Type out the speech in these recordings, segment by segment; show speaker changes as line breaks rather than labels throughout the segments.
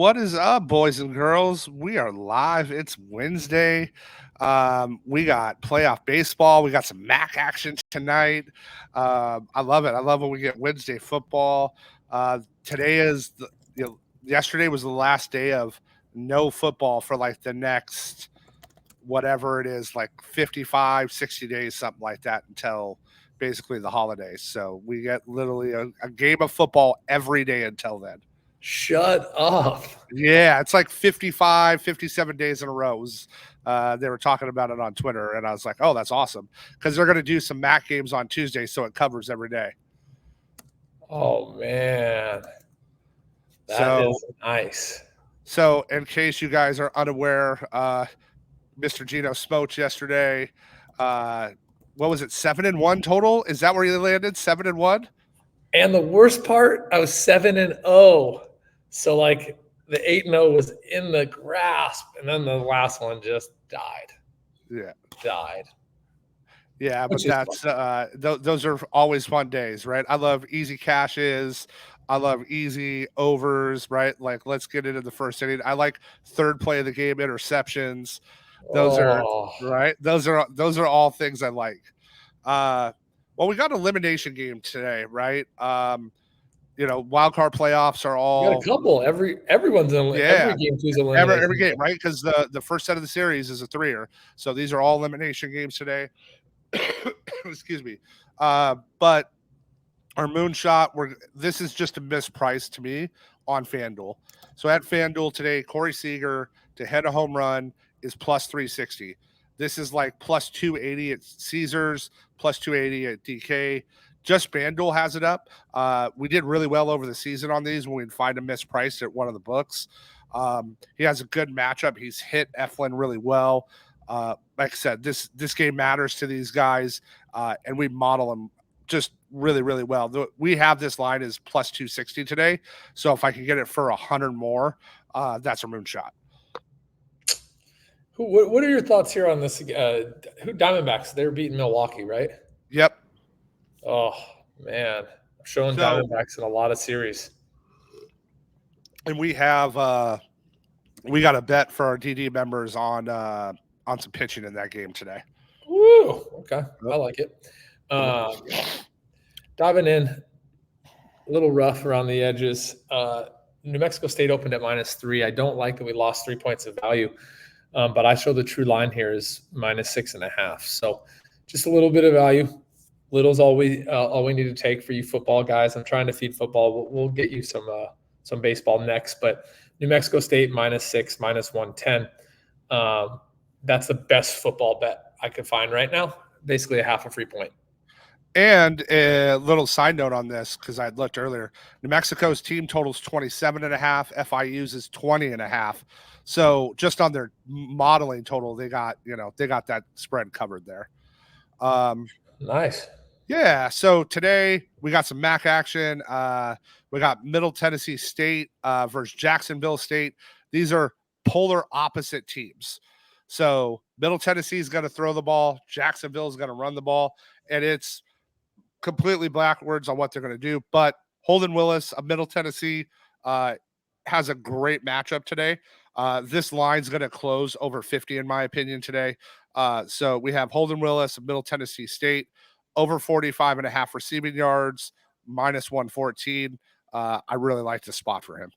What is up, boys and girls? We are live. It's Wednesday. We got playoff baseball. We got some MAC action tonight. I love it. I love when we get Wednesday football. Today is yesterday was the last day of no football for like the next whatever it is, like 55, 60 days, something like that, until basically the holidays. So we get literally a game of football every day until then.
Shut up.
Yeah, it's like 55, 57 days in a row. They were talking about it on Twitter, and I was like, oh, that's awesome, because they're going to do some MAC games on Tuesday, so it covers every day.
Oh, man. That is nice.
So in case you guys are unaware, Mr. Gino smoked yesterday. What was it, 7-1 total? Is that where you landed, 7-1?
And the worst part, I was 7-0. So, like, the 8-0 was in the grasp, and then the last one just died.
Yeah.
Died.
Yeah, but that's those are always fun days, right? I love easy cashes. I love easy overs, right? Like, let's get into the first inning. I like third play of the game interceptions. Those are right. Those are all things I like. Well, we got an elimination game today, right? Wild card playoffs are all.
You got a couple. Everyone's in every game.
Every game, right? Because the first set of the series is a 3-er. So these are all elimination games today. Excuse me. But our moonshot, this is just a misprice to me on FanDuel. So at FanDuel today, Corey Seager to hit a home run is plus 360. This is like plus 280 at Caesars, plus 280 at DK. Just FanDuel has it up. We did really well over the season on these when we'd find a mispriced at one of the books. He has a good matchup. He's hit Eflin really well. Like I said, this game matters to these guys, and we model them just really, really well. We have this line as plus 260 today. So if I can get it for 100 more, that's a moonshot.
What are your thoughts here on this? Diamondbacks, they're beating Milwaukee, right?
Yep.
Oh, man. I'm showing Diamondbacks in a lot of series.
And we have we got a bet for our DD members on some pitching in that game today.
Woo! Okay. I like it. Diving in, a little rough around the edges. New Mexico State opened at -3. I don't like that we lost 3 points of value, but I show the true line here is -6.5. So just a little bit of value. Little's all we need to take for you football guys. I'm trying to feed football. We'll get you some baseball next, but New Mexico State -6, -110. That's the best football bet I could find right now. Basically a half a free point.
And a little side note on this, because I looked earlier, New Mexico's team totals 27.5. FIU's is 20.5. So just on their modeling total, they got that spread covered there.
Nice.
Yeah. So today we got some MAC action. We got Middle Tennessee State versus Jacksonville State. These are polar opposite teams. So Middle Tennessee is going to throw the ball. Jacksonville is going to run the ball. And it's completely backwards on what they're going to do. But Holden Willis of Middle Tennessee has a great matchup today. This line's going to close over 50, in my opinion, today. So we have Holden Willis of Middle Tennessee State, over 45.5 receiving yards, -114. I really like the spot for him.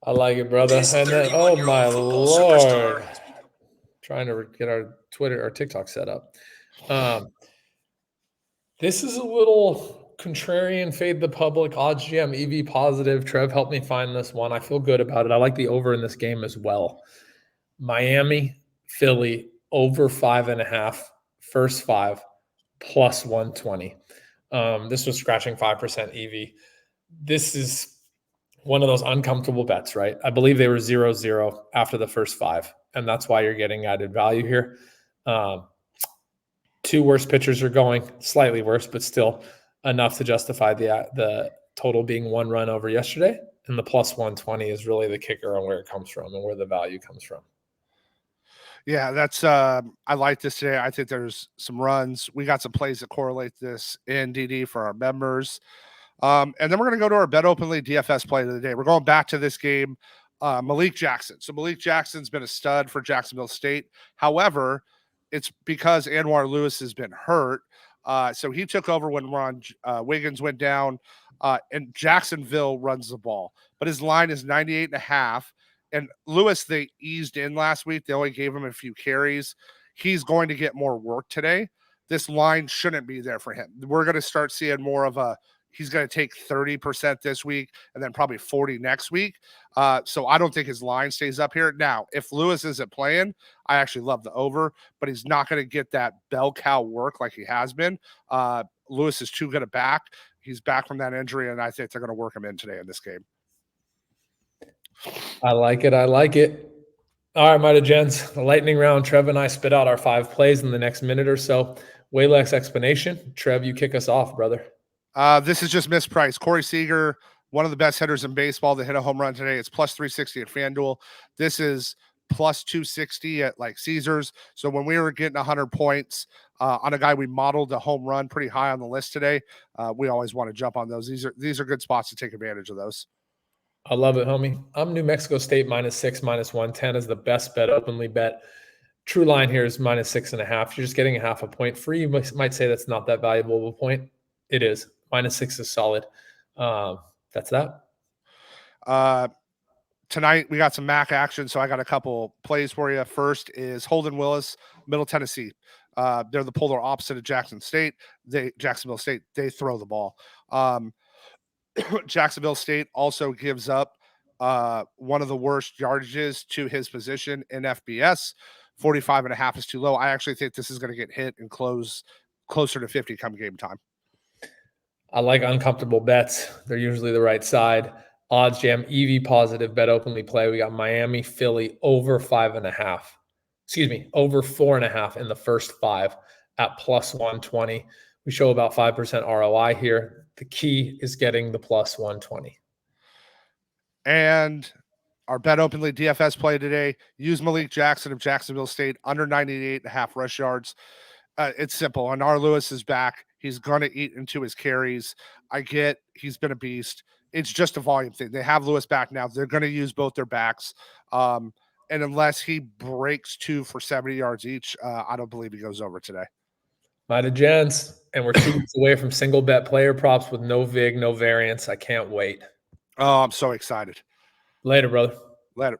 I like it, brother. And then, oh my Lord. Trying to get our Twitter or TikTok set up. This is a little contrarian, fade the public, OddsJam, EV positive. Trev helped me find this one. I feel good about it. I like the over in this game as well. Miami, Philly, over 5.5, first 5, plus 120. This was scratching 5% EV. This is one of those uncomfortable bets, right? I believe they were 0-0 after the first 5, and that's why you're getting added value here. 2 worst pitchers are going, slightly worse, but still enough to justify the total being 1 run over yesterday. And the plus 120 is really the kicker on where it comes from and where the value comes from.
Yeah, that's I like this today. I think there's some runs. We got some plays that correlate this in DD for our members. And then we're going to go to our BetOpenly DFS play of the day. We're going back to this game. Malik Jackson. So Malik Jackson's been a stud for Jacksonville State. However, it's because Anwar Lewis has been hurt. So he took over when Wiggins went down, and Jacksonville runs the ball. But his line is 98.5. And Lewis, they eased in last week. They only gave him a few carries. He's going to get more work today. This line shouldn't be there for him. We're going to start seeing more of he's going to take 30% this week and then probably 40 next week. So I don't think his line stays up here. Now, if Lewis isn't playing, I actually love the over, but he's not going to get that bell cow work like he has been. Lewis is too good a back. He's back from that injury, and I think they're going to work him in today in this game.
I like it. All right, mighty gents, the lightning round. Trev and I spit out our 5 plays in the next minute or so. Way less explanation. Trev, you kick us off, brother.
This is just mispriced. Corey Seager, one of the best hitters in baseball, that hit a home run today. It's plus 360 at FanDuel. This is plus 260 at like Caesars. So when we were getting 100 points on a guy we modeled a home run pretty high on the list today, we always want to jump on those. These are good spots to take advantage of those.
I love it, homie. I'm New Mexico State -6, -110 is the best bet openly bet. True line here is -6.5. You're just getting a half a point free. You might say that's not that valuable of a point. It is. -6 is solid. That's that.
Tonight we got some MAC action, so I got a couple plays for you. First is Holden, Willis, Middle Tennessee. They're the polar opposite of Jacksonville State. They throw the ball. Jacksonville State also gives up one of the worst yardages to his position in FBS. 45.5 is too low. I actually think this is going to get hit and close closer to 50 come game time.
I like uncomfortable bets. They're usually the right side. OddsJam EV positive bet openly play. We got Miami, Philly over 5.5. Excuse me, over 4.5 in the first 5 at plus 120. We show about 5% ROI here. The key is getting the plus 120.
And our bet openly DFS play today, use Malik Jackson of Jacksonville State under 98.5 rush yards. It's simple. Anar Lewis is back. He's going to eat into his carries. I get he's been a beast. It's just a volume thing. They have Lewis back now. They're going to use both their backs. And unless he breaks 2 for 70 yards each, I don't believe he goes over today.
Mighty gents, and we're 2 weeks away from single bet player props with no vig, no variance. I can't wait.
Oh, I'm so excited.
Later, brother.
Later.